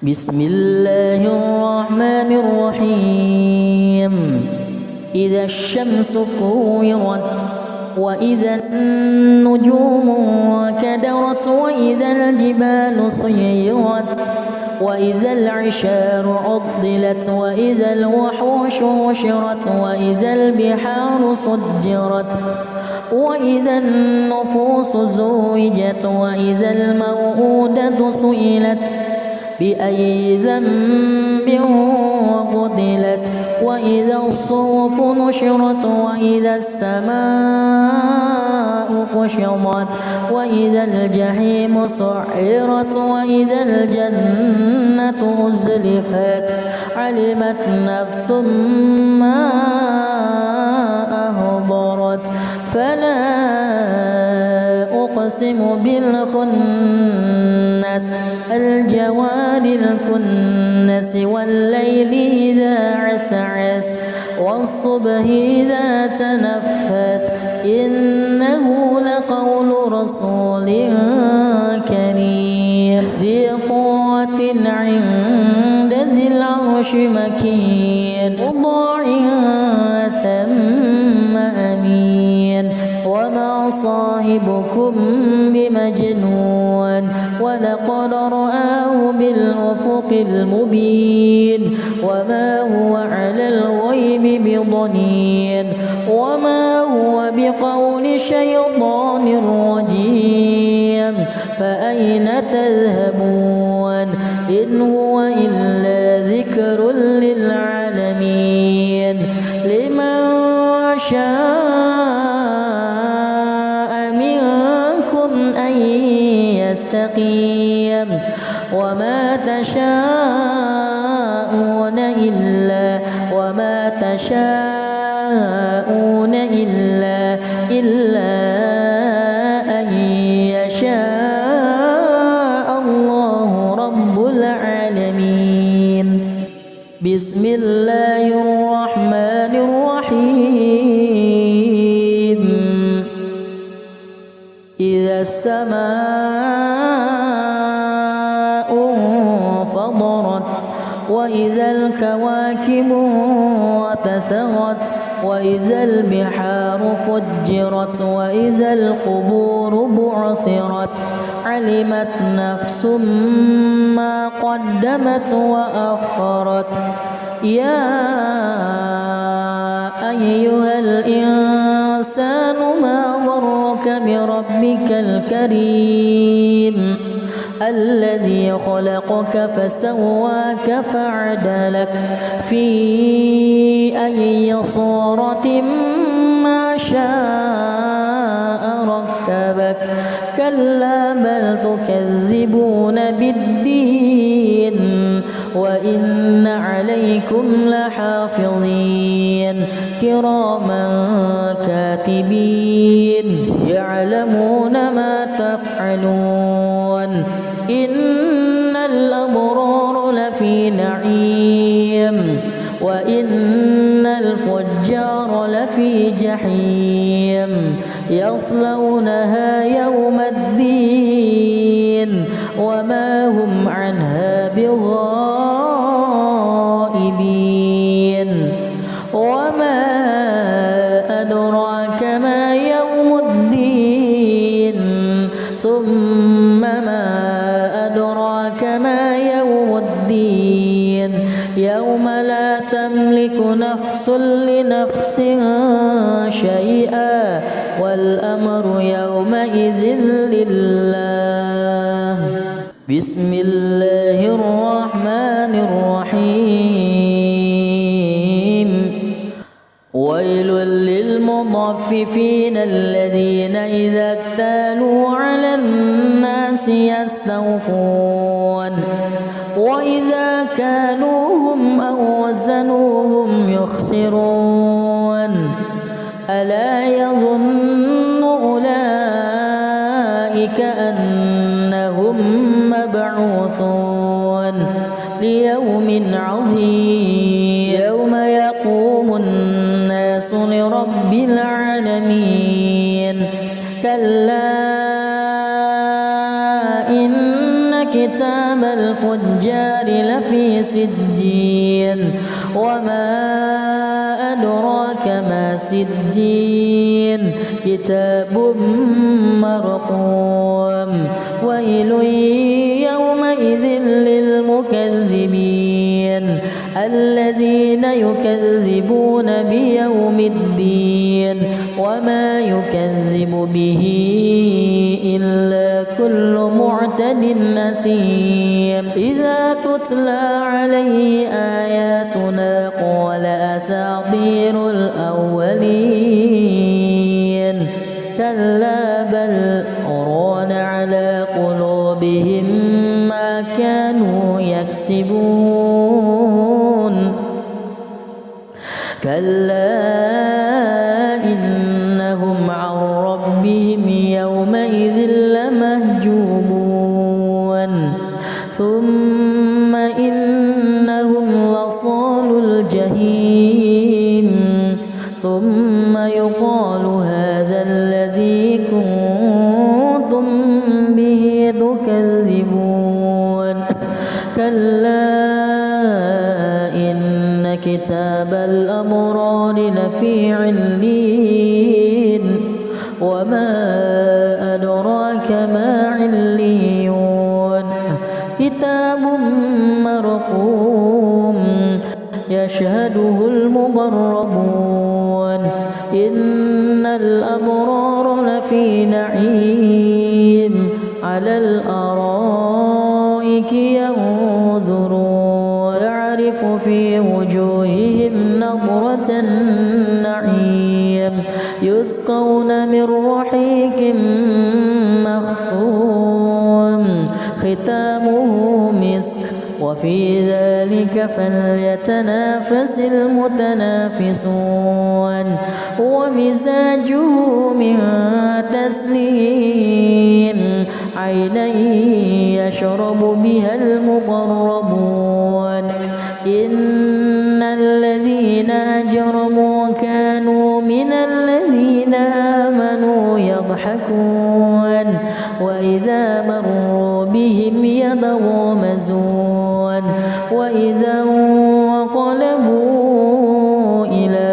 بسم الله الرحمن الرحيم. إذا الشمس كورت وإذا النجوم انكدرت وإذا الجبال سيرت وإذا العشار عطلت وإذا الوحوش حشرت وإذا البحار سجرت وإذا النفوس زوجت وإذا الموءودة سئلت بأي ذنب قتلت وإذا الصحف نشرت وإذا السماء كشطت وإذا الجحيم سعرت وإذا الجنة أزلفت علمت نفس ما أحضرت فلا أقسم بالخنس الجوار الكنس والليل إذا عسعس والصبح إذا تنفس إنه لقول رسول كريم ذي قوة عند ذي العرش مكين مطاع ثم أمين وما صاحبكم بمجنون ولقد رآه بالأفق المبين وما هو على الغيب بضنين وما هو بقول شيطان رجيم فأين تذهبون إن هو إلا ذكر للعالمين لمن شاء منكم أن يستقيم وما تشاءون إلا أن يشاء الله رب العالمين. بسم الله الرحمن الرحيم. إذا السماء انفطرت وإذا الكواكب انتثرت وإذا البحار فجرت وإذا القبور بعثرت علمت نفس ما قدمت وأخرت يا أيها الإنسان ما غرك بربك الكريم الذي خلقك فسواك فعدلك في أي صورة ما شاء ركبك كلا بل تكذبون بالدين وإن عليكم لحافظين كراما كاتبين يعلمون ما تفعلون إن الأبرار لفي نعيم وإن الفجار لفي جحيم يصلونها يوم الدين وما هم عنها بغائبين وما أدراك ما يوم الدين ثم ما أدراك ما يوم الدين يوم لا تملك نفس لنفس شيئا والأمر يومئذ لله. بسم الله الرحمن الرحيم. ويل للمطففين الذين إذا اكتالوا على الناس يستوفون وإذا كالوهم أو وزنوهم يخسرون ألا يظن أولئك أنهم مبعوثون ليوم عظيم يوم يقوم الناس لرب العالمين كلا إن كتاب الفجار لفي سجين وما أدراك ما سجين كتاب مرقوم ويل يومئذ للمكذبين الذين يكذبون بيوم الدين وما يكذب به إلا كل معتد أثيم إذا تتلى عليه آياتنا قال أساطير الأولين كلا بل ران على قلوبهم ما كانوا يكسبون كلا إنهم عن ربهم يومئذ لمهجوبون ثم إنهم لصالوا الجحيم ثم يقال هذا الذي كنتم به تكذبون كلا إن كتاب الأبرار لفي عليين وما أدراك ما عليون كتاب مرقوم يشهده المقربون إن الأبرار لفي نعيم على الأرائك ينظرون تعرف في وجوههم نضرة النعيم يسقون من رحيق مختوم ختامه مسك وفي ذلك فليتنافس المتنافسون ومزاجه من تسنيم عينا يشرب بها المقربون إن الذين أجرموا كانوا من الذين آمنوا يضحكون وإذا مروا بهم يتغامزون وإذا انقلبوا إلى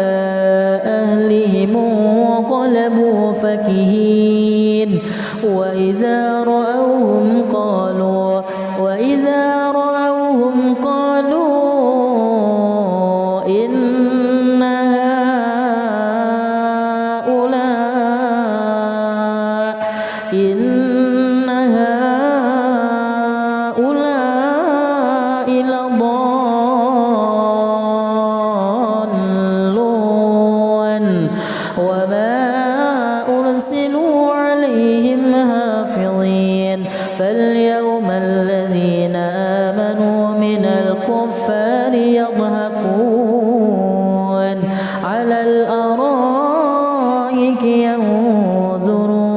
أهلهم انقلبوا فكهين وإذا رأوهم قالوا إن هؤلاء لضالون وما أرسلوا عليهم حافظين فاليوم الذين آمنوا من الكفار يضحكون على الأرائك ينظرون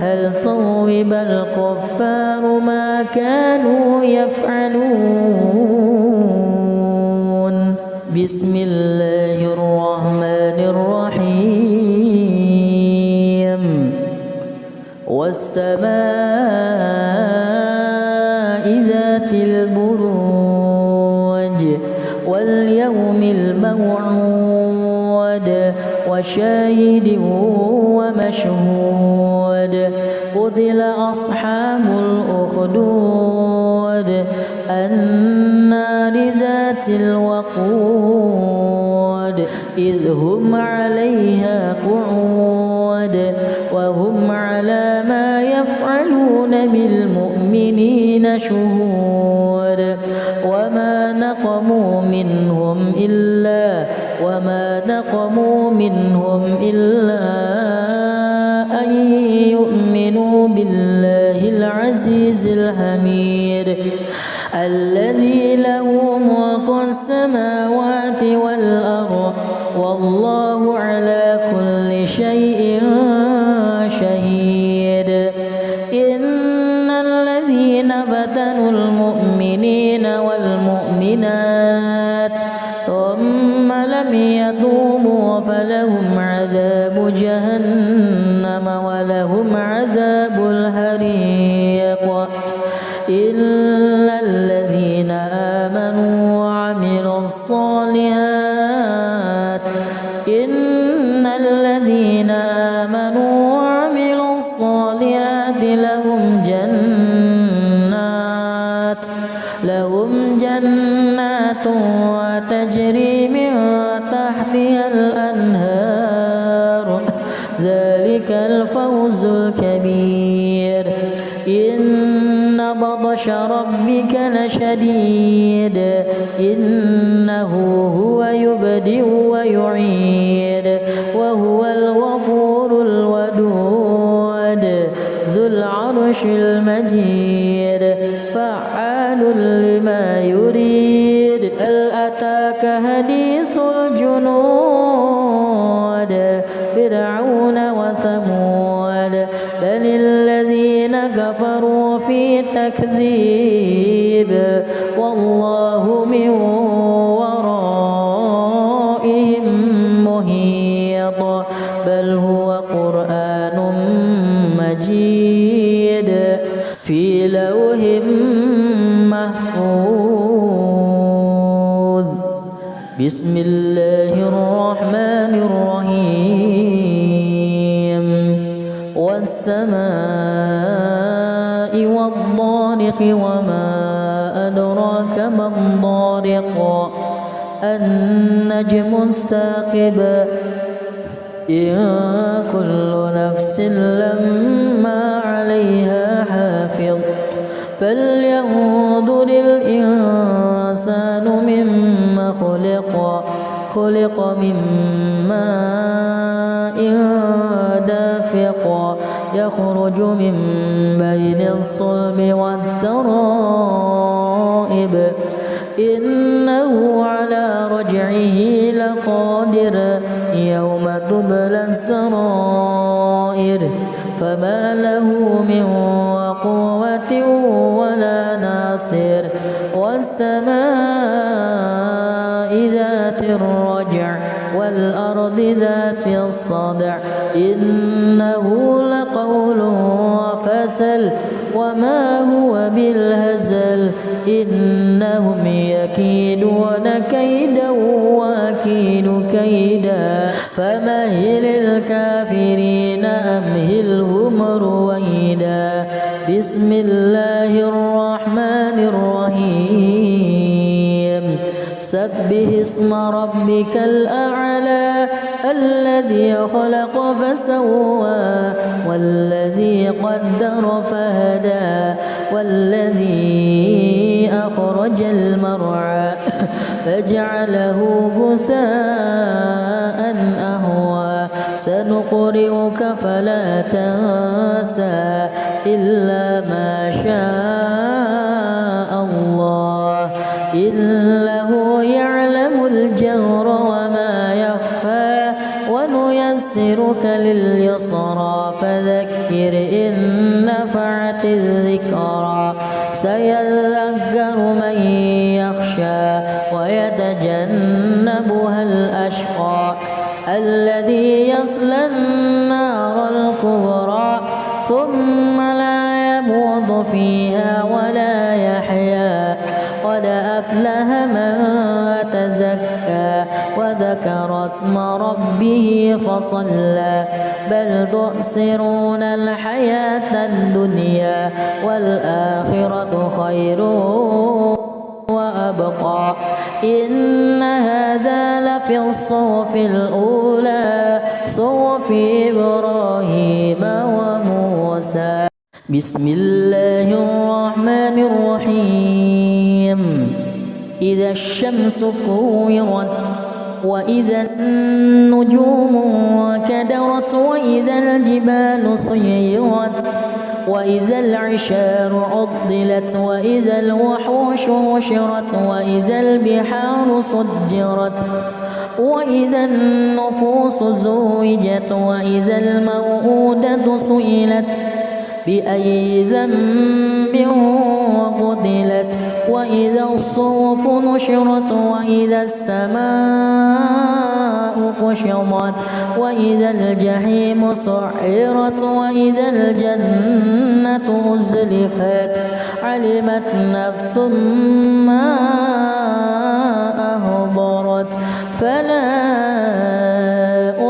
هل ثوب الكفار ما كانوا يفعلون بسم الله الرحمن الرحيم والسماء ذات البروج واليوم الموعود وشاهد ومشهود قتل أصحاب الأخدود النار ذات الوقود إذ هم عليها قعود وهم على ما يفعلون بالمؤمنين شهود وما نقموا منهم إلا أن يؤمنوا بالله العزيز الحميد الذي له ملك السماوات والأرض والله على كل شيء شهيد إن الذين فتنوا المؤمنين والمؤمنات ثم لم يتوبوا فلهم عذاب جهنم ولهم عذاب الحريق إلا لهم جنات تجري من تحتها الأنهار ذلك الفوز الكبير إن بطش ربك لشديد إنه هو يبدئ ويعيد وهو الغفور الودود ذو العرش المجيد فعال لما يريد هل أتاك حديث الجنود فرعون وثمود بل الذين كفروا في تكذيب والله من ورائهم محيط بل هو قرآن مجيد في لوح محفوظ بسم الله الرحمن الرحيم والسماء والطارق وما أدراك ما الطارق النجم الثاقب إن كل نفس لما عليها حافظ فلينظر الإنسان مما خلق من ماء دافق يخرج من بين الصلب والترائب إنه على رجعه لقادر يوم تبلى السرائر فما له من قوة ولا ناصر والسماء ذات الرجع والأرض ذات الصدع إنه لقول فصل وما هو بالهزل إنهم يكيدون كيدا وأكيد كيدا فمهل الكافرين أمهلهم رويدا بسم الله الرحمن الرحيم سبح اسم ربك الأعلى الذي خلق فسوى والذي قدر فهدى والذي أخرج المرعى فجعله غثاء أهوى سنقرئك فلا تنسى إلا ما شاء الله إنه يعلم الجهر وما يخفى ونيسرك لليسرى فذكر إن نفعت الذكرى سيذكر من يخشى ويتجنبها الأشقى الذي يصلى النار الكبرى ثم لا يموت فيها ولا يحيا قد أفلح من تزكى وذكر اسم ربه فصلى بل تؤثرون الحياة الدنيا والآخرة خير وأبقى إن هذا لفي الصحف الأولى صحف إبراهيم وموسى بسم الله الرحمن الرحيم إذا الشمس كورت وإذا النجوم كدرت وإذا الجبال سيرت وإذا العشار عطلت وإذا الوحوش حشرت وإذا البحار سجرت وإذا النفوس زوجت وإذا الموءودة سئلت بأي ذنب قتلت وإذا الصحف نشرت وإذا السماء كشطت وإذا الجحيم سعرت وإذا الجنة أزلفت علمت نفس ما أهضرت فلا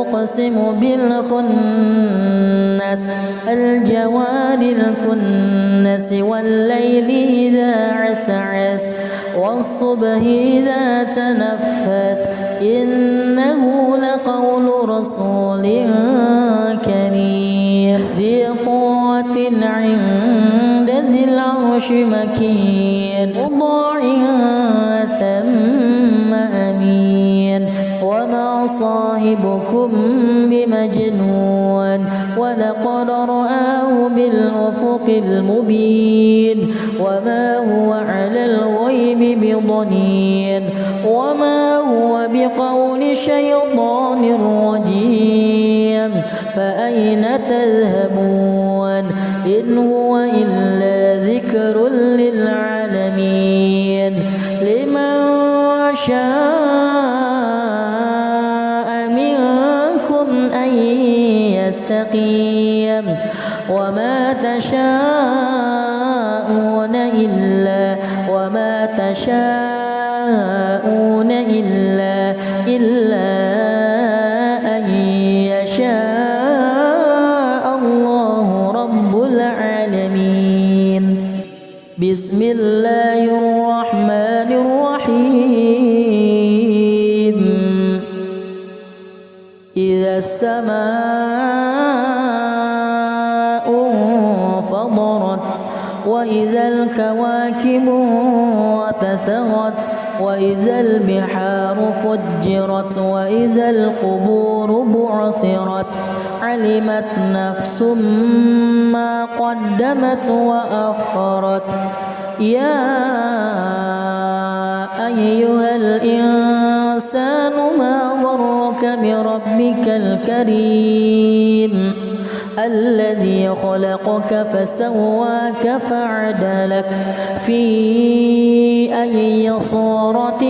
أقسم بالخنس الجوار الكنس والليل إذا عسعس يسعس والصبح إذا تنفس إنه لقول رسول كريم ذي قوة عند ذي العرش مكين مطاع ثم أمين وما صاحبكم بمجنون ولقد رآه بالأفق المبين وما هو على الغيب بضنين وما هو بقول شيطان رجيم فأين تذهبون إن هو إلا ذكر للعالمين لمن شاء منكم أن يستقيم وما تشاءون إلا أن يشاء الله رب العالمين. بسم الله الرحمن الرحيم إذا السماء انفطرت وإذا الكواكب انتثرت وإذا البحار فجرت وإذا القبور بعثرت علمت نفس ما قدمت وأخرت يا أيها الإنسان ما غرك بربك الكريم الذي خلقك فسواك فعدلك في أي صورة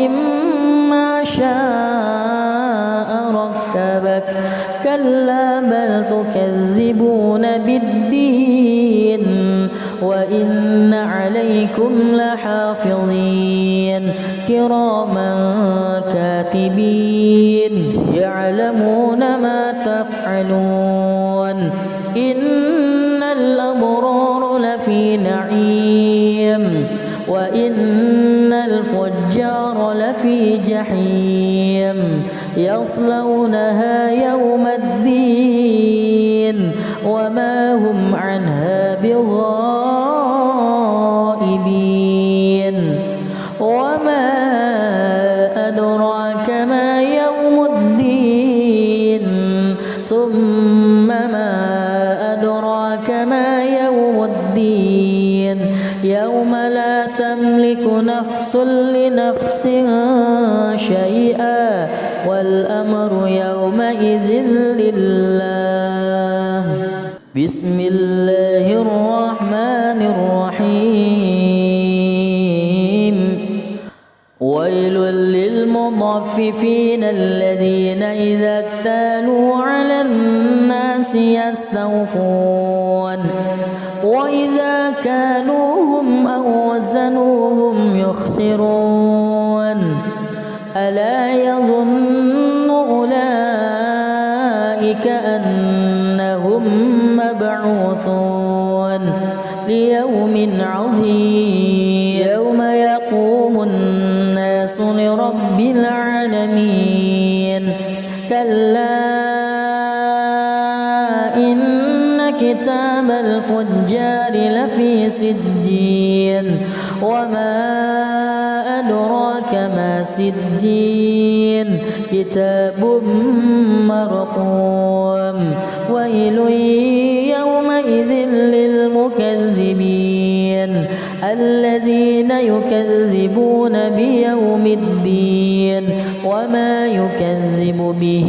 ما شاء ركبك كلا بل تكذبون بالدين وإن عليكم لحافظين كراما كاتبين يعلمون ما تفعلون إن الأبرار لفي نعيم وإن الفجار لفي جحيم يصلونها يوم الدين وما هم عنها بغائبين وما أدراك ما يوم الدين ثم ما أدراك ما يوم الدين يوم لا تملك نفس لنفس شيئا والأمر يومئذ لله. بسم الله الرحمن الرحيم ويل للمطففين الذين إذا اكتالوا على الناس يستوفون وإذا كالوهم أو وزنوهم يخسرون ألا يظن أولئك أنهم مبعوثون ليوم عظيم يوم يقوم الناس لرب العالمين كلا إن كتاب الفجار لفي سجين وما أدراك ما سجين كتاب مرقوم ويل يومئذ للمكذبين الذين يكذبون بيوم الدين وما يكذب به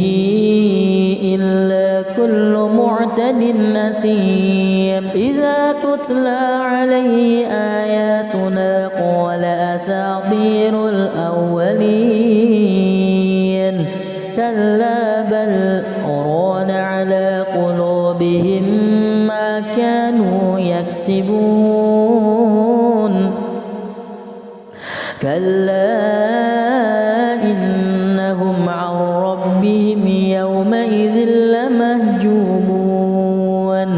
إلا كل معتد أثيم إذا تتلى عليه آياتنا قال أساطير الأولين كلا بل ران على قلوبهم ما كانوا يكسبون كلا إنهم عن ربهم يومئذ لمهجوبون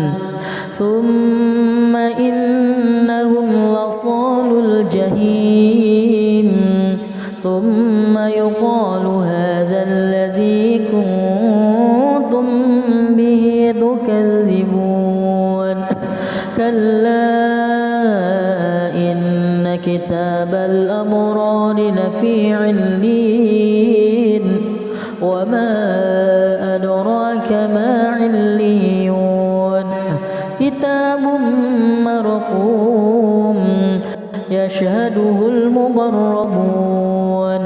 ثم إنهم لصالو الجحيم الرحيم ثم يقال هذا الذي كنتم به تكذبون كلا إن كتاب الأبرار لفي عليين وما أدراك ما عليون كتاب مرقوم يشهده المقربون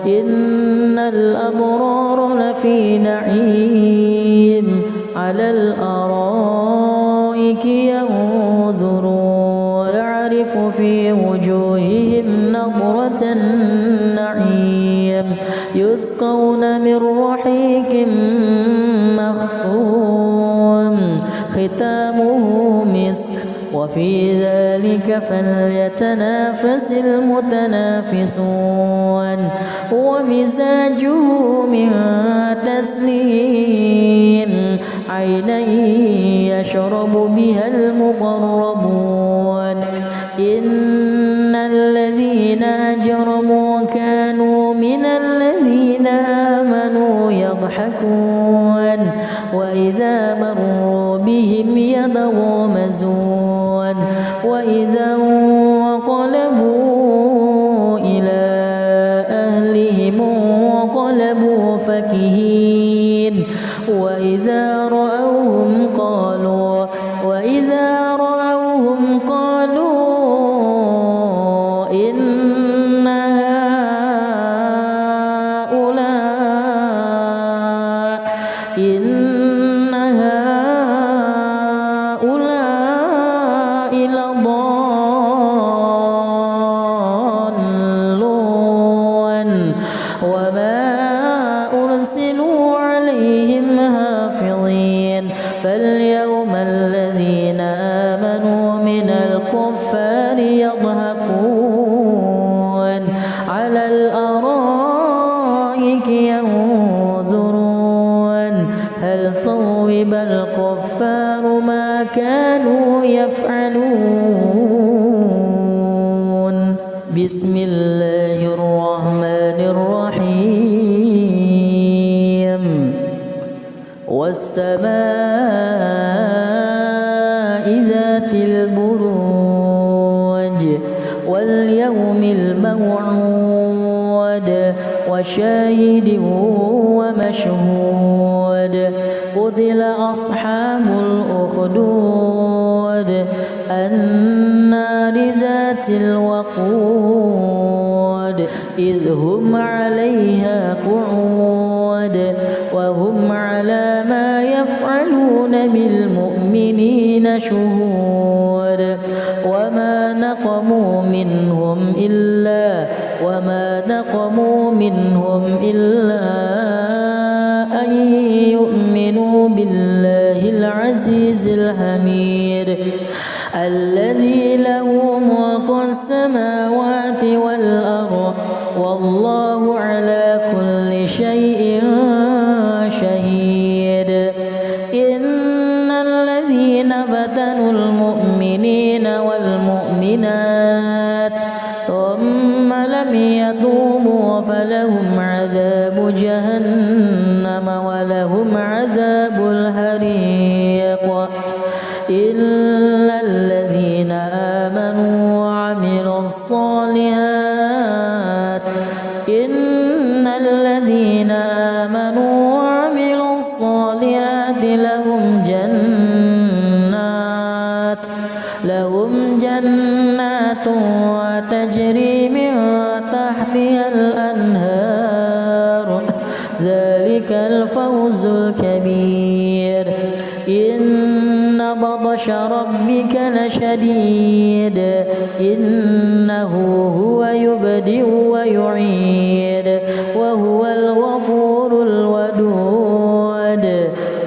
إن الأبرار لفي نعيم على الأرائك ينظرون تعرف في وجوههم نضرة النعيم يسقون من رحيق مختوم ختامه مسك وفي ذلك فليتنافس المتنافسون ومزاجه من تسنيم عينا يشرب بها المقربون إن الذين أجرموا كانوا من الذين آمنوا يضحكون وإذا مروا بهم يتغامزون وإذا انقلبوا إلى أهلهم انقلبوا فكهين وإذا رأوهم قالوا إن هؤلاء لضالون وما أرسلوا عليهم حافظين فاليوم الذين آمنوا من الكفار يضحكون على الأرائك ينظرون هل ثوب الكفار ما كانوا يفعلون بسم الله الرحمن الرحيم والسماء ذات البروج واليوم الموعود وشاهد ومشهود قتل أصحاب الأخدود النار ذات الوقود إذ هم عليها قعود وهم على ما يفعلون بالمؤمنين شهود وما نقموا منهم إلا أن يؤمنوا بالله العزيز الحميد الذي له ملك السماوات والأرض والله على كل شيء شهيد إن الذين فتنوا المؤمنين والمؤمنات ثم لم يتوبوا فلهم عذاب جهنم ولهم عذاب الحريق إلا الذين آمنوا وعملوا الصالحات لهم جنات وتجري من تحتها الأنهار ذلك الفوز الكبير إن بطش ربك لشديد إنه هو يبدئ ويعيد وهو الغفور الودود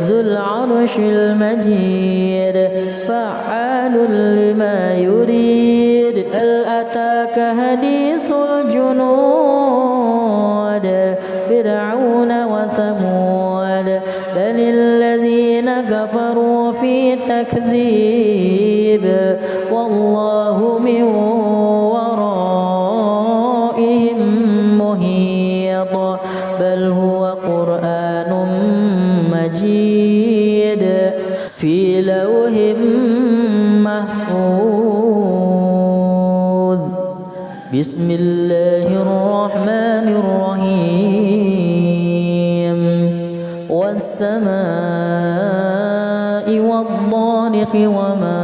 ذو العرش المجيد فعال لما يريد هل أتاك حديث الجنود فرعون وثمود بل الذين كفروا في تكذيب والله من ورائهم بسم الله الرحمن الرحيم والسماء والطارق وما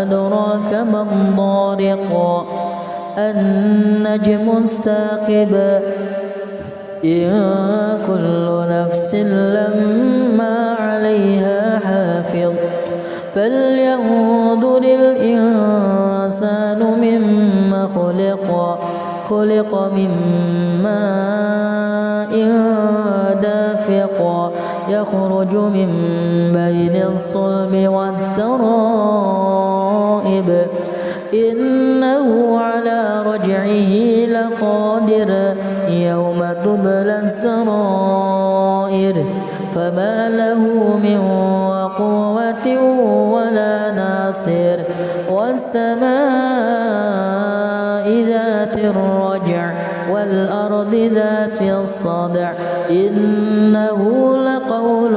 أدراك ما الطارق النجم الثاقب إن كل نفس لما عليها حافظ فلينظر الإنسان مما خلق من ماء دافق يخرج من بين الصلب والترائب إنه على رجعه لقادر يوم تبلى السرائر فما له من قوة ولا ناصر والسماء ذات الرجع والأرض ذات الصدع إنه لقول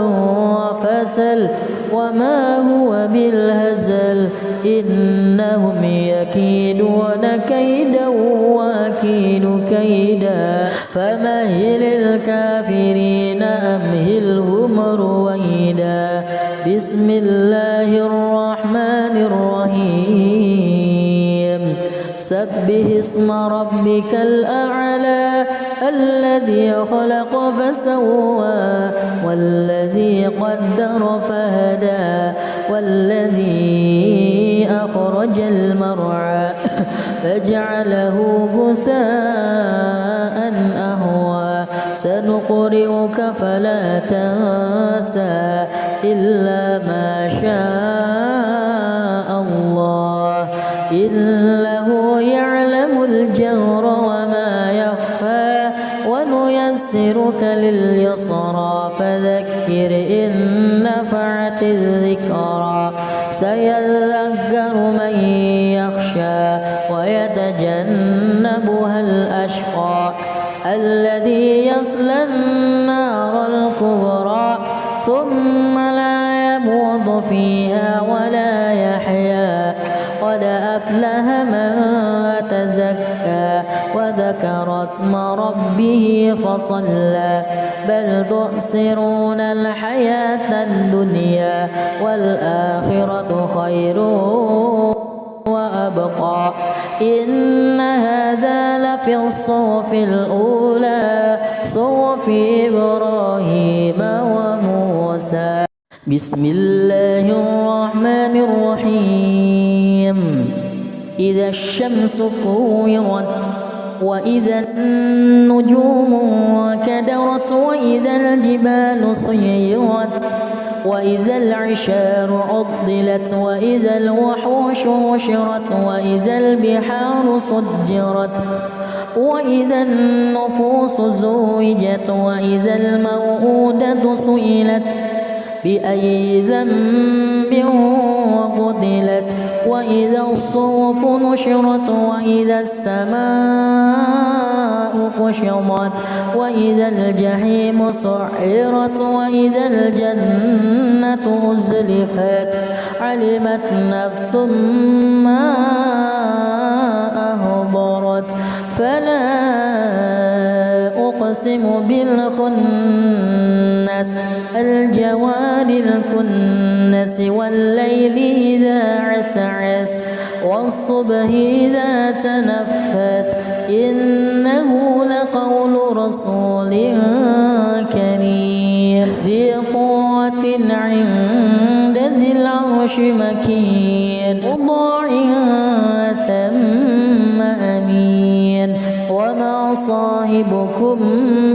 فصل وما هو بالهزل إنهم يكيدون كيدا وأكيد كيدا فمهل الكافرين أمهلهم رويدا بسم الله الرحمن الرحيم سبح اسم ربك الأعلى الذي خلق فسوى والذي قدر فهدى والذي أخرج المرعى فجعله غثاء أهوى سنقرئك فلا تنسى إلا ما شاء الله إنه يعلم الجهر وما يخفى ونيسرك لليسرى فذكر إن نفعت الذكرى سيذكر من يخشى ويتجنبها الأشقى الذي يصلى النار الكبرى ثم لا يموت فيها ولا يحيا قد أفلح من تزكى وذكر اسم ربه فصلى بل تؤثرون الحياة الدنيا والآخرة خير وأبقى إن هذا لفي الصحف الأولى صحف إبراهيم وموسى بسم الله الرحمن الرحيم إذا الشمس كورت وإذا النجوم انكدرت وإذا الجبال سيرت وإذا العشار عطلت وإذا الوحوش حشرت وإذا البحار سجرت وإذا النفوس زوجت وإذا الموءودة سئلت بأي ذنب قتلت وإذا الصحف نشرت وإذا السماء كشطت وإذا الجحيم سعرت وإذا الجنة أزلفت علمت نفس ما أهضرت فلا أقسم بالخنس الجوار الكنس والليل إذا عسعس والصبح إذا تنفس إنه لقول رسول كريم ذي قوة عند ذي العرش مكين مطاع ثم أمين وما صاحبكم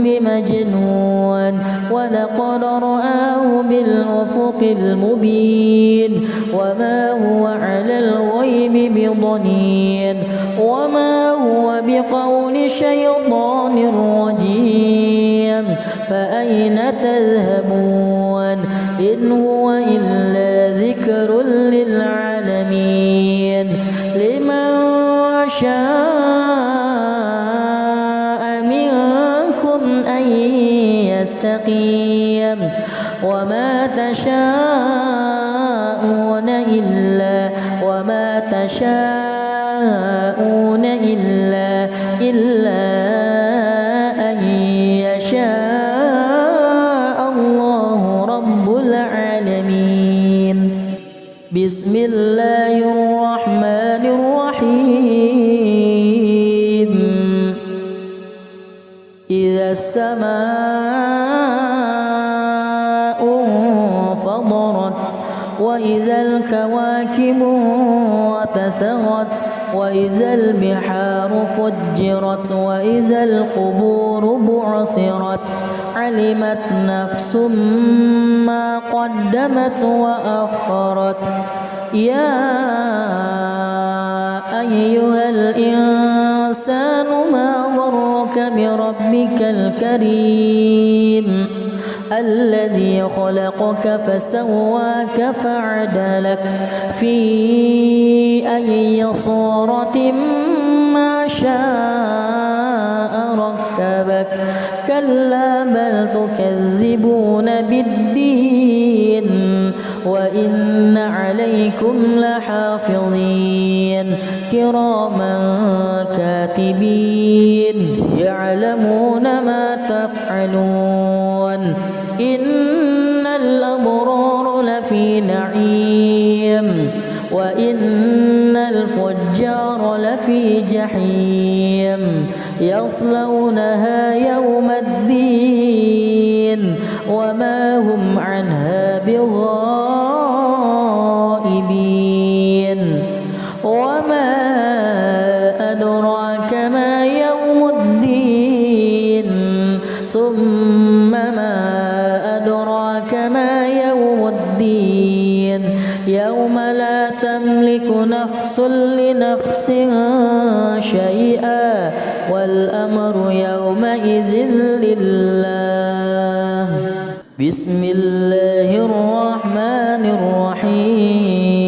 بمجنون ولقد رآه بالأفق المبين وما هو على الغيب بضنين وما هو بقول شيطان رجيم فأين تذهبون إن هو إلا ذكر للعالمين لمن شاء منكم أن يستقيم وما تشاءون إلا إلا أن يشاء الله رب العالمين. بسم الله الرحمن الرحيم. إذا السماء انفطرت وإذا الكواكب انتثرت وإذا البحار فجرت وإذا القبور بعثرت علمت نفس ما قدمت وأخرت. يا أيها الإنسان ما غرك بربك الكريم الذي خلقك فسواك فعدلك في أي صورة ما شاء ركبك. كلا بل تكذبون بالدين وإن عليكم لحافظين كراما كاتبين يعلمون ما تفعلون. إن الأبرار لفي نعيم وإن الفجار لفي جحيم يصلونها يوم الدين وما هم عنها بغائبين. وما أدراك ما يوم الدين ثم ما أدراك ما يوم الدين يوم لا تملك نفس لنفس شيئا والأمر يومئذ لله. بسم الله الرحمن الرحيم.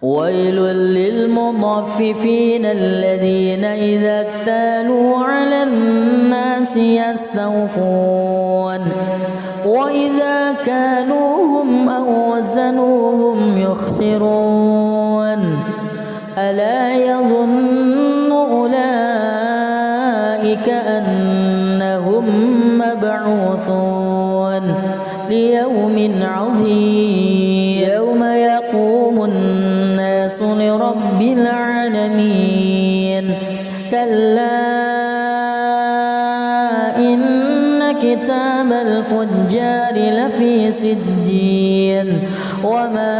ويل للمطففين الذين إذا اكتالوا على الناس يستوفون وإذا كالوهم أو وزنوهم يخسرون. ألا يظن أولئك أنهم مبعوثون ليوم عظيم يوم يقوم الناس لرب العالمين. كلا إن كتاب الفجار لفي سجين وما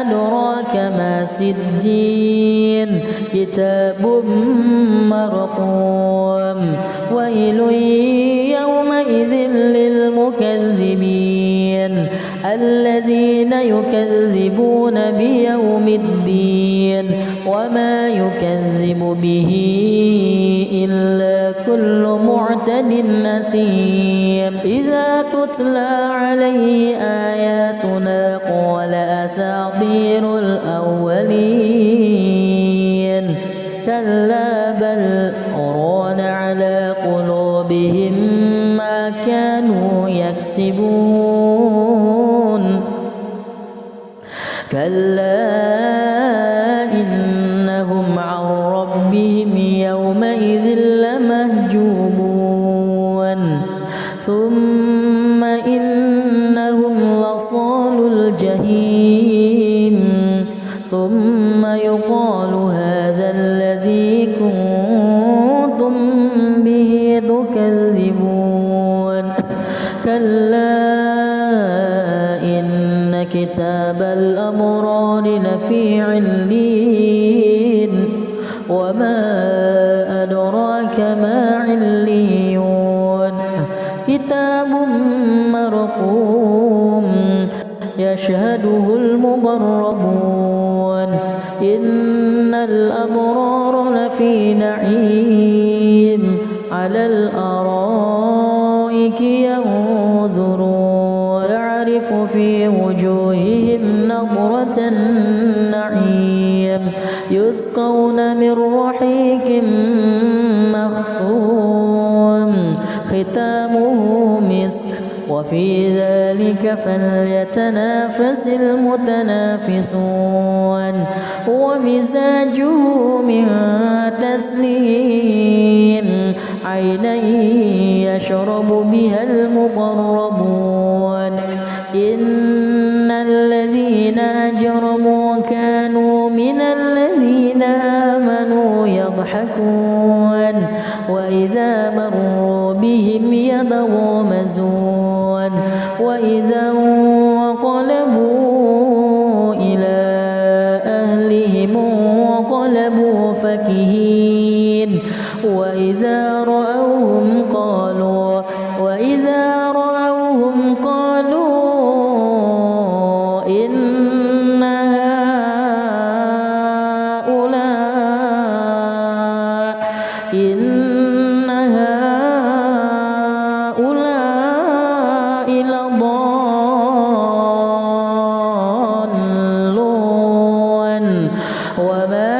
أدراك ما سجين كتاب مرقوم. ويل يومئذ للمكذبين الذين يكذبون بيوم الدين وما يكذب به إلا كل معتد أثيم. إذا تتلى عليه آياتنا قال أساطير الأولين. كلا بل ران على قلوبهم ما كانوا يكسبون. كلا إنهم عن ربهم يومئذ لمهجوبون. ثم إنهم لصالوا الجحيم ثم يقال هذا الذي كنتم به تكذبون. كلا إن كتاب الأبرار لفي عليين وما أدراك ما عليون. كتاب مرقوم يشهده المقربون. إن الأبرار لفي نعيم على الأرائك ينظرون تعرف في وجوههم نضرة النعيم يسقون من رحيق مختوم ختامه مسك وفي ذلك فليتنافس المتنافسون ومزاجه من تسنيم عينا يشرب بها المقربون إن الذين أجرموا كانوا من الذين آمنوا يضحكون وإذا مروا بهم يتغامزون وإذا انقلبوا إلى أهلهم انقلبوا فكهين وإذا رأوهم قالوا إن هؤلاء لضالون وما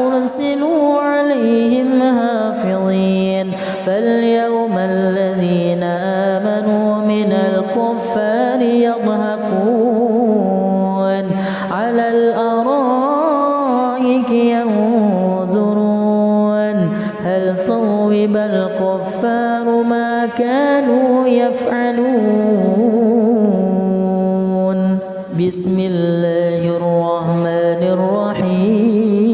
أرسلوا عليهم حافظين فاليوم الذين آمنوا من الكفار يضحكون على الأرائك ينظرون هل ثوب الكفار ما كانوا يفعلون بسم الله الرحمن الرحيم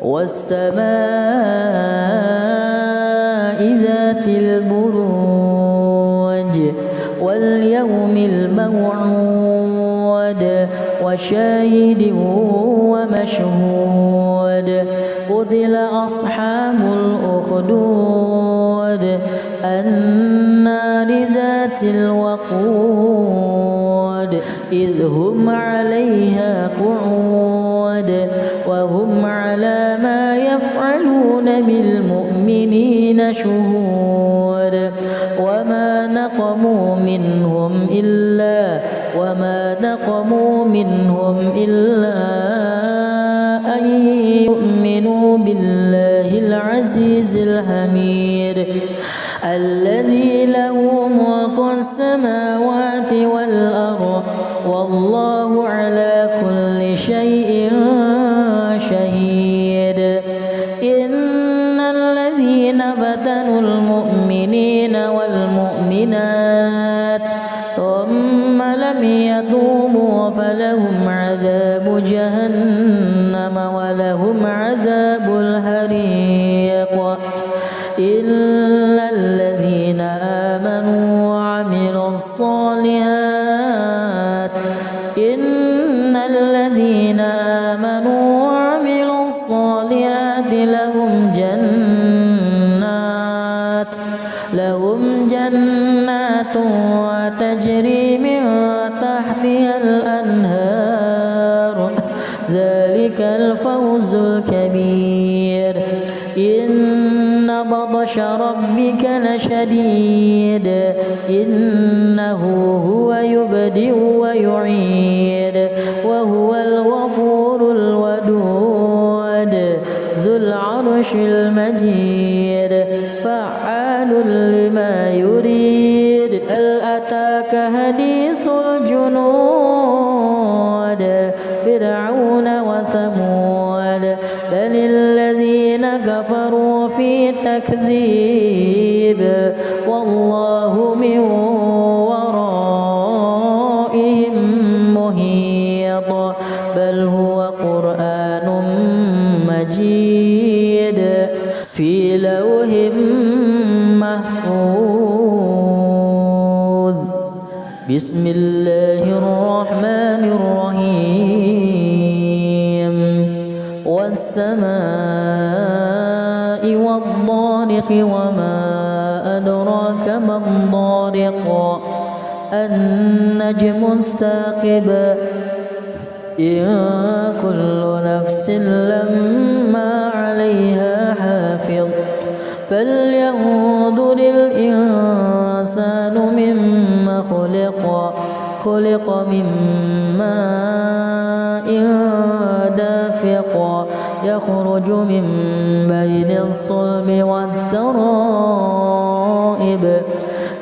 والسماء ذات البروج واليوم الموعود وشاهد ومشهود قتل أصحاب الأخدود النار ذات الوقود إذ هم عليها قعود وهم على ما يفعلون بالمؤمنين شهود وما نقموا منهم إلا أن يؤمنوا بالله العزيز الحميد الذي له ملك السماوات والأرض والله على كل شيء شهيد إن الذين فتنوا المؤمنين والمؤمنات ثم لم يتوبوا فلهم عذاب جهنم ولهم عذاب الحريق إلا الذين آمنوا وعملوا الصالحات لهم جنات تجري من تحتها الأنهار ذلك الفوز الكبير إن بطش ربك لشديد إنه هو يبدئ ويعيد وهو الغفور الودود ذو العرش المجيد فعال لما يريد هل أتاك حديث الجنود فرعون وثمود بل الذين كفروا في تكذيب والله من ورائهم محيط بل هو قرآن مجيد في لوح محفوظ بسم الله الرحمن الرحيم والسماء والطارق وما أدراك ما الطارق النجم الثاقب إن كل نفس لما عليها حافظ فلينظر الإنسان مما خلق من ماء دافق يخرج من بين الصلب والترائب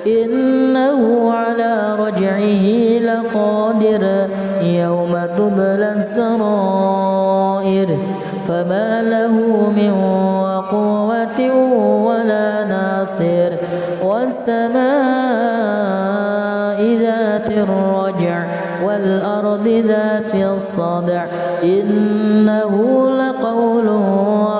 إنه على رجعه لقادر يوم تبلى السرائر فما له من قوة ولا ناصر والسماء ذات الرجع والأرض ذات الصدع إنه لقول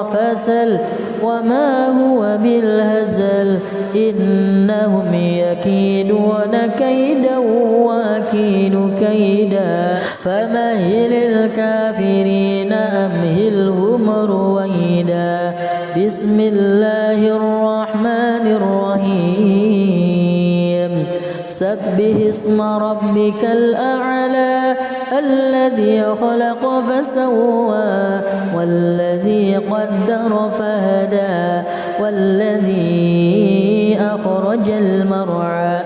فصل وما هو بالهزل إنهم يكيدون كيدا وأكيد كيدا فمهل الكافرين أمهلهم رويدا بسم الله الرحمن الرحيم سبح اسم ربك الأعلى الذي خلق فسوى والذي قدر فهدى والذي أخرج المرعى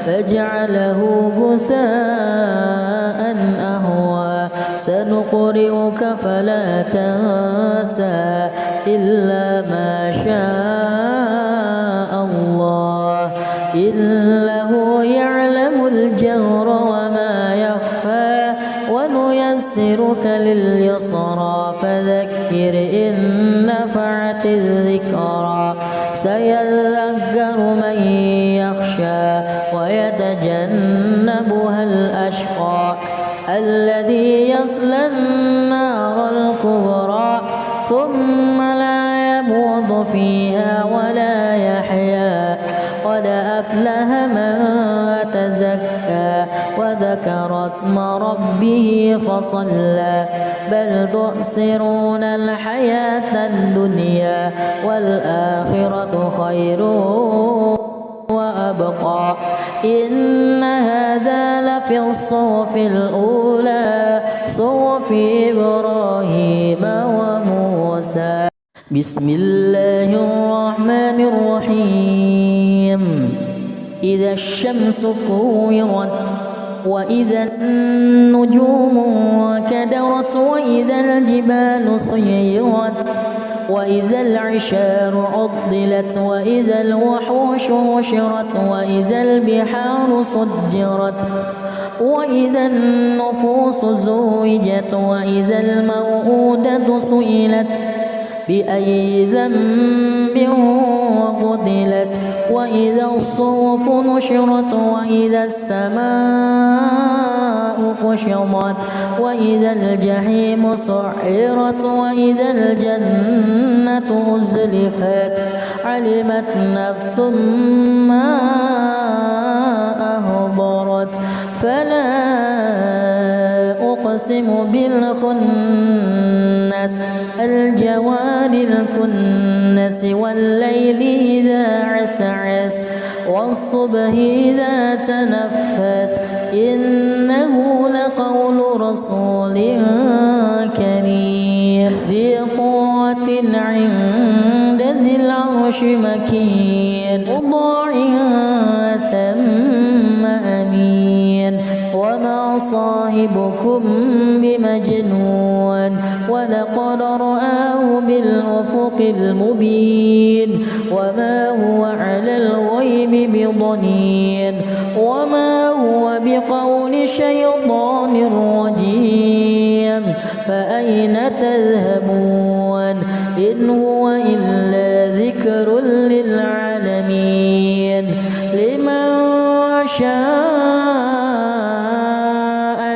فجعله غثاء أهوى سنقرئك فلا تنسى إلا ما شاء الله إنه يعلم الجهر وما يخفى ونيسرك لليسرى فذكر إن نفعت الذكرى سيذكر من يخشى ويتجنبها الأشقى الذي يصلى النار الكبرى ثم لا يموت فيها ولا يحيا قد أفلح من تزكى وذكر اسم ربه فصلى بل تؤثرون الحياة الدنيا والآخرة خير وأبقى إن هذا لفي الصحف الأولى صحف إبراهيم وموسى بسم الله الرحمن الرحيم إذا الشمس كورت وإذا النجوم انكدرت وإذا الجبال سيرت وإذا العشار عطلت وإذا الوحوش حشرت وإذا البحار سجرت وإذا النفوس زوجت وإذا الموءودة سئلت بأي ذنب قتلت وإذا الصحف نشرت وإذا السماء كشطت وإذا الجحيم سعرت وإذا الجنة أزلفت علمت نفس ما أهضرت فلا أقسم بالخنس الجوار الكنس والليل إذا عسعس والصبح إذا تنفس إنه لقول رسول كريم ذي قوة عند ذي العرش مكين مطاع ثم أمين وما صاحبكم بمجنون ولقد رآه بالأفق المبين وما هو على الغيب بضنين وما هو بقول شيطان رجيم فأين تذهبون إن هو إلا ذكر للعالمين لمن شاء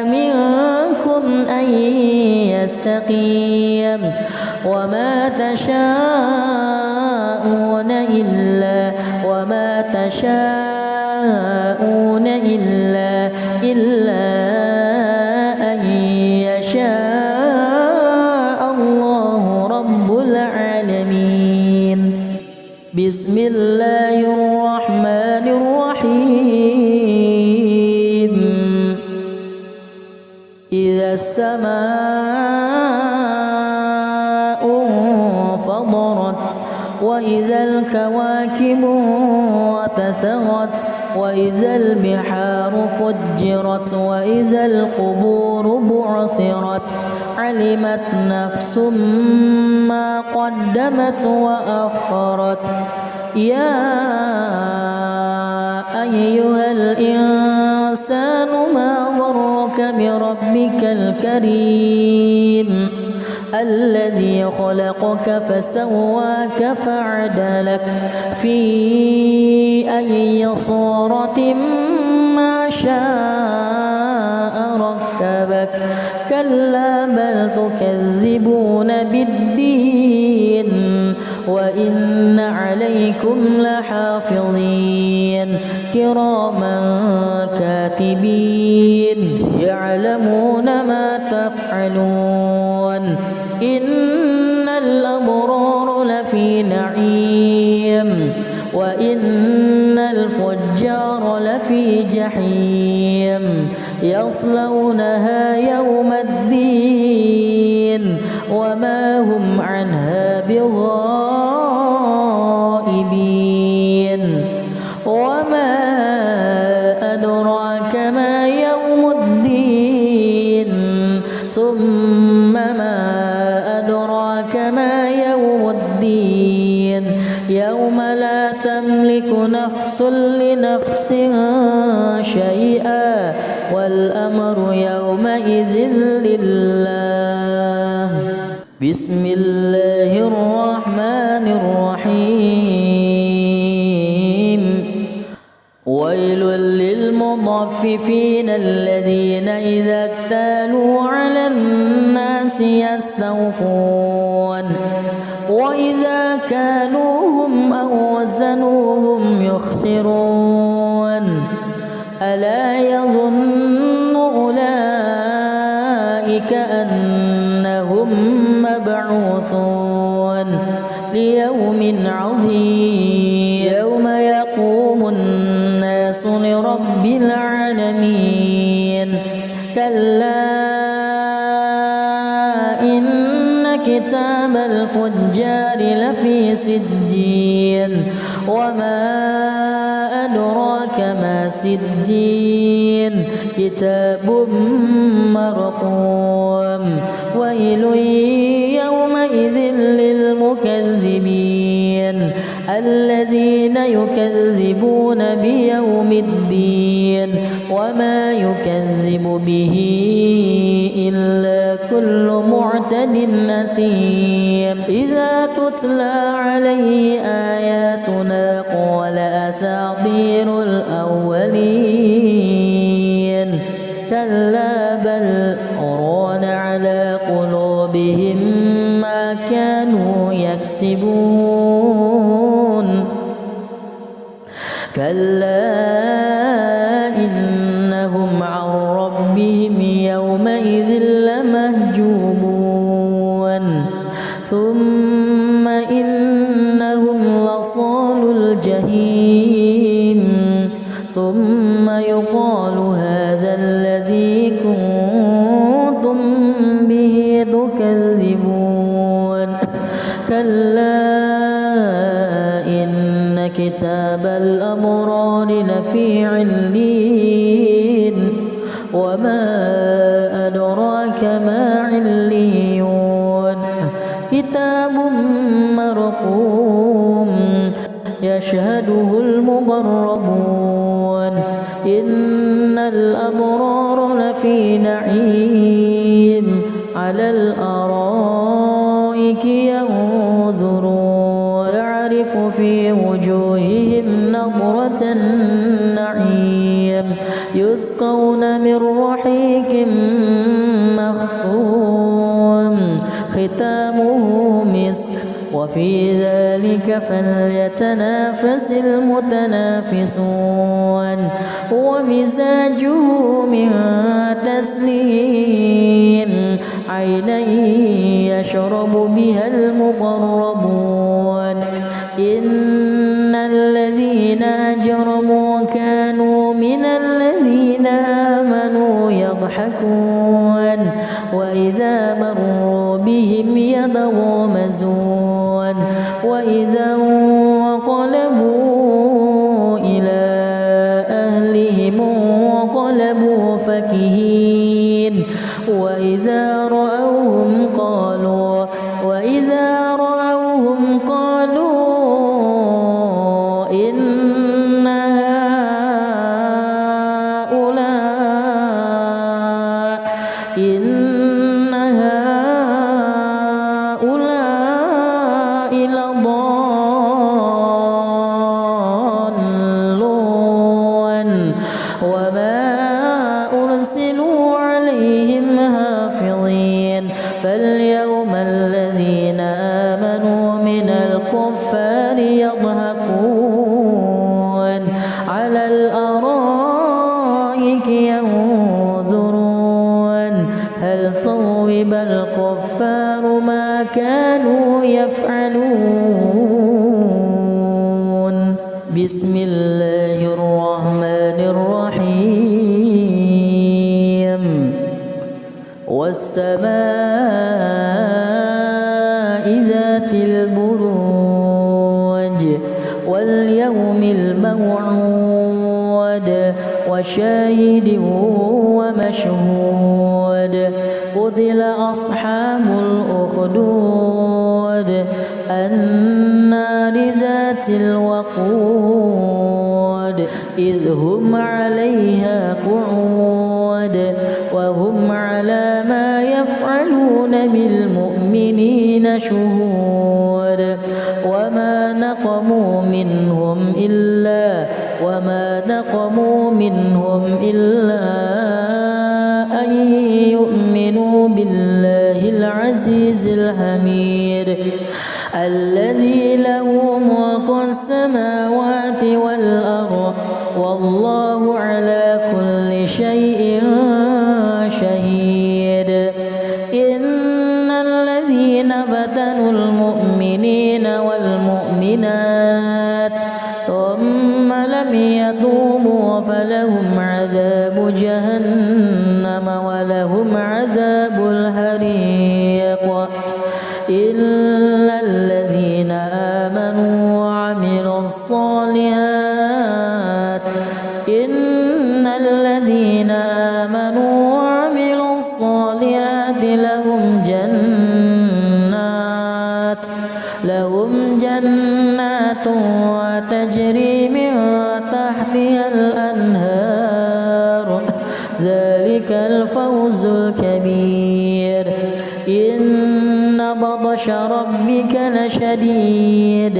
منكم أن يستقيم وما تشاءون إلا أن يشاء الله رب العالمين بسم الله الرحمن الرحيم إذا السماء انفطرت وإذا الكواكب انتثرت وإذا البحار فجرت وإذا القبور بعثرت علمت نفس ما قدمت وأخرت يا أيها الإنسان ما غرك بربك الكريم الذي خلقك فسواك فعدلك في أي صورة ما شاء ركبك كلا بل تكذبون بالدين وإن عليكم لحافظين كراما كاتبين يعلمون ما تفعلون إن الأبرار لفي نعيم وإن الفجار لفي جحيم يصلونها يوم الدين وما هم عنها بغائبين وما أدراك ما يوم الدين ثم ما أدراك ما يوم الدين يوم لا تملك نفس لنفس شيئا والأمر يومئذ لله بسم الله الرحمن الرحيم ويل للمطففين الذين إذا اكتالوا على الناس يستوفون وإذا كالوهم أو وزنوهم يخسرون ألا يظن أولئك أنهم مبعوثون ليوم عظيم يوم يقوم الناس لرب العالمين كلا إن كتاب الفجار لفي سجين وما أدراك ما سجين كتاب مرقوم ويل يومئذ للمكذبين الذين يكذبون بيوم الدين وما يكذب به إلا كل معتد أثيم إذا تتلى عليه آياتنا قال أساطير الأولين كلا بل ران على قلوبهم ما كانوا يكسبون كلا إنهم عن ربهم يومئذ لمهجوبون ثم إنهم لصالوا الجحيم ثم يقال هذا الذي كنتم به تكذبون كلا إن كتاب الأبرار لفي عليين وما أدراك ما عليون كتاب مرقوم يشهده المقربون إن الأبرار لفي نعيم على الأرائك ينظرون تعرف في وجوههم نضرة النعيم يسقون من رحيق مختوم ختامه مسك وفي ذلك فليتنافس المتنافسون ومزاجه من تسنيم عينا يشرب بها المقربون إن الذين أجرموا كانوا من الذين آمنوا يضحكون وإذا مروا بهم يتغامزون وإذا انقلبوا إلى أهلهم انقلبوا فكهين وإذا رأوا الكفار يضحكون على الأرائك ينظرون هل ثوب الكفار ما كانوا يفعلون. بسم الله الرحمن الرحيم. والسماء ذات البروج واليوم الموعود وشاهد ومشهود قتل أصحاب الأخدود النار ذات الوقود إذ هم عليها قعود وهم على ما يفعلون بالمؤمنين شهود وما نقموا منهم إلا أن يؤمنوا بالله العزيز الحميد الذي له ملك السماوات والأرض والله على كل شيء شهيد. إن الذين فتنوا المؤمنين والمؤمنات ثم لم يتوبوا فلهم عذاب جهنم ولهم عذاب الحريق إلا الذين آمنوا وعملوا الصالحات لهم جنات وتجري من تحتها الأنهار ذلك الفوز الكبير. إن بطش ربك لشديد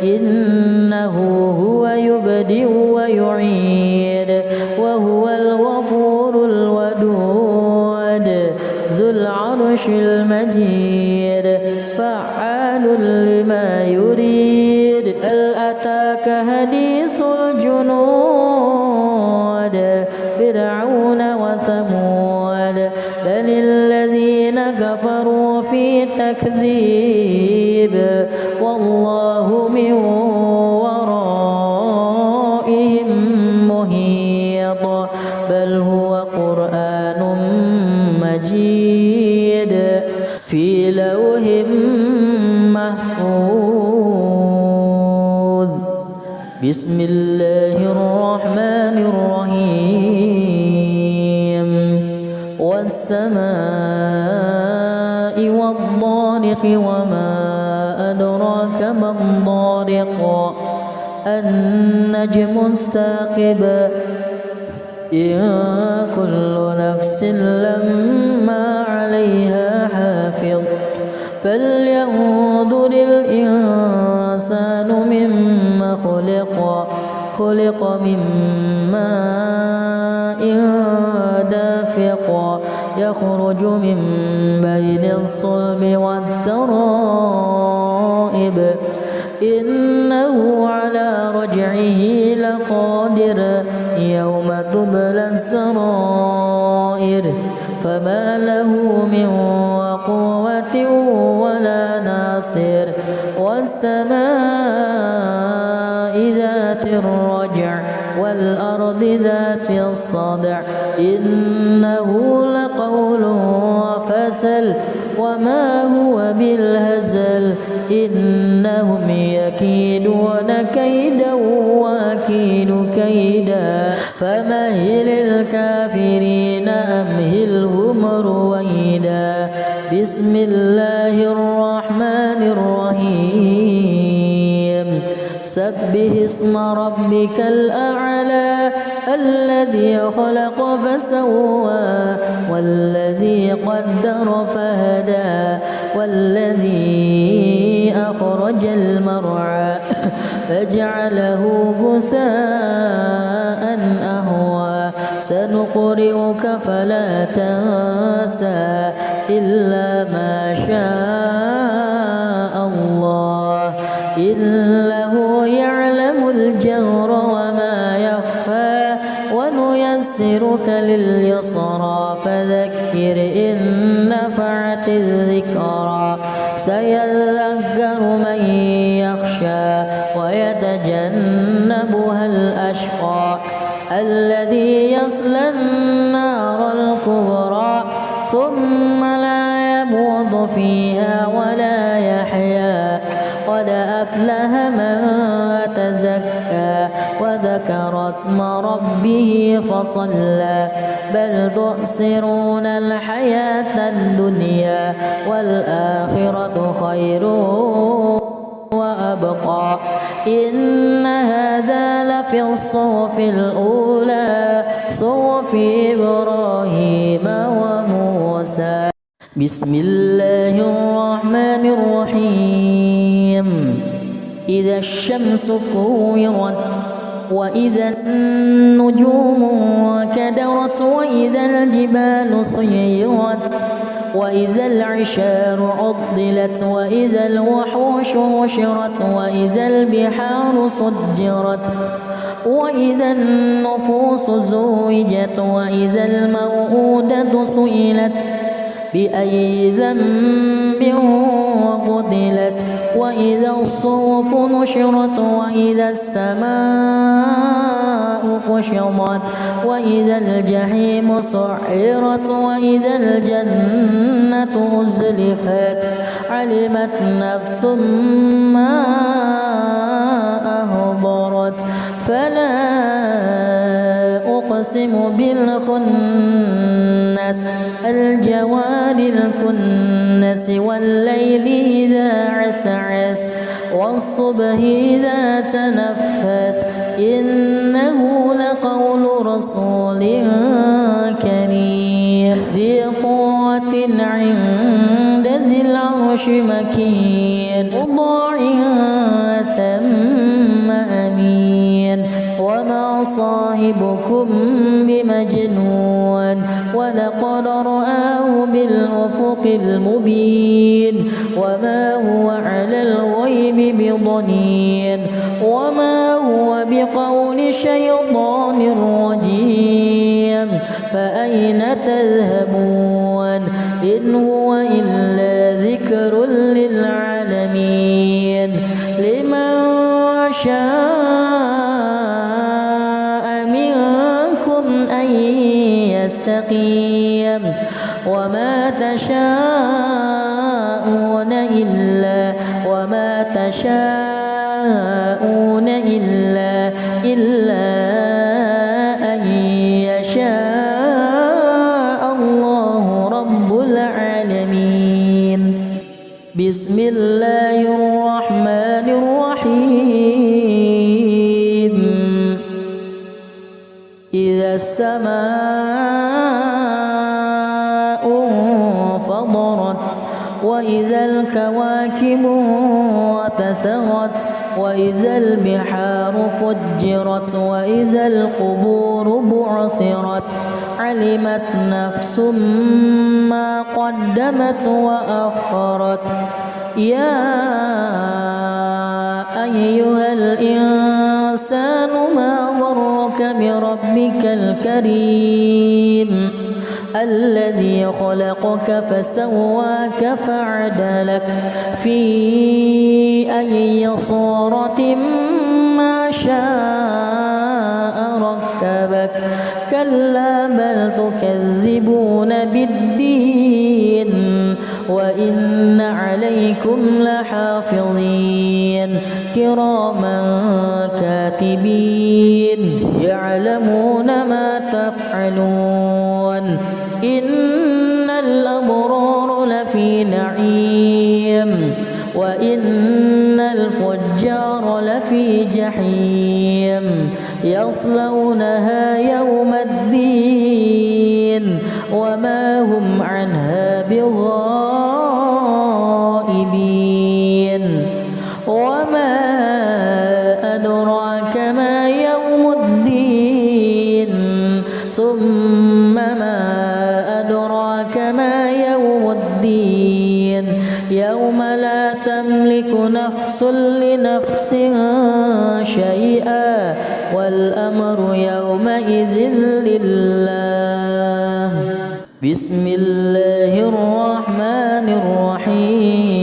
إنه هو يبدئ ويعيد وهو الغفور الودود ذو العرش المجيد فعال لما يريد. هل أتاك حديث الجنود فرعون وثمود بل الذين كفروا في تكذيب والله من ورائهم محيط بل هو قرآن مجيد في لوح محفوظ. بسم الله الرحمن الرحيم. والسماء والطارق وما أدراك ما الطارق النجم الثاقب إن كل نفس لما عليها حافظ فلينظر الإنسان مما خلق من ماء دافق يخرج من بين الصلب والترائب إنه على رجعه لقادر يوم تبلى السرائر فما له من قوة ولا ناصر. والسماء ذات الرجع والأرض ذات الصدع إنه لقول فصل وما هو بالهزل إنهم يكيدون كيدا وأكيد كيدا فمهل الكافرين أمهلهم رويدا. بسم الله الرحمن الرحيم. سبح اسم ربك الأعلى الذي خلق فسوى والذي قدر فهدى والذي أخرج المرعى فجعله غثاء أهوى سنقرئك فلا تنسى إلا ما شاء الله إنه يعلم الجهر وما يخفى ونيسرك لليسرى فذكر إن نفعت الذكرى سيذكر من يخشى ويتجنبها الأشقى الذي يصلى النار الكبرى ثم لا يموت فيها ولا يحيا قد أفلح من تزكى وذكر اسم ربه فصلى بل تؤثرون الحياة الدنيا والآخرة خير وأبقى إن هذا لفي الصحف الأولى صحف إبراهيم وموسى. بسم الله الرحمن الرحيم. إذا الشمس كورت وإذا النجوم انكدرت وإذا الجبال سيرت وإذا العشار عطلت وإذا الوحوش حشرت وإذا البحار سجرت وإذا النفوس زوجت وإذا الموءودة سئلت بأي ذنب قتلت وإذا الصحف نشرت وإذا السماء كشطت وإذا الجحيم سعرت وإذا الجنة أزلفت علمت نفس ما أهضرت فلا أقسم بالخنس الجوار الكنس والليل إذا عسعس والصبح إذا تنفس إنه لقول رسول كريم ذي قوة عند ذي العرش مكين مطاع ثم أمين وما صاحبكم بمجنون ولقد رآه بالأفق المبين وما هو على الغيب بضنين وما هو بقول شيطان رجيم فأين تذهبون إن هو إلا ذكر للعالمين لمن شاء منكم أن يستقيم وما تشاءون إلا أن يشاء الله رب العالمين. بسم الله الرحمن الرحيم. إذا السماء انفطرت وإذا الكواكب انتثرت وإذا البحار فجرت وإذا القبور بعثرت علمت نفس ما قدمت وأخرت. يا أيها الإنسان ما غرك بربك الكريم الذي خلقك فسواك فعدلك في أي صورة ما شاء ركبك كلا بل تكذبون بالدين وإن عليكم لحافظين كراما كاتبين يعلمون ما تفعلون. إن الأبرار لفي نعيم وإن الفجار لفي جحيم يصلونها يوم الدين وما هم عنها بغائبين. وما أدراك ما يوم الدين ثم ما أدراك ما يوم الدين يوم لا تملك نفس لنفس شيئا والأمر يومئذ لله. بسم الله الرحمن الرحيم.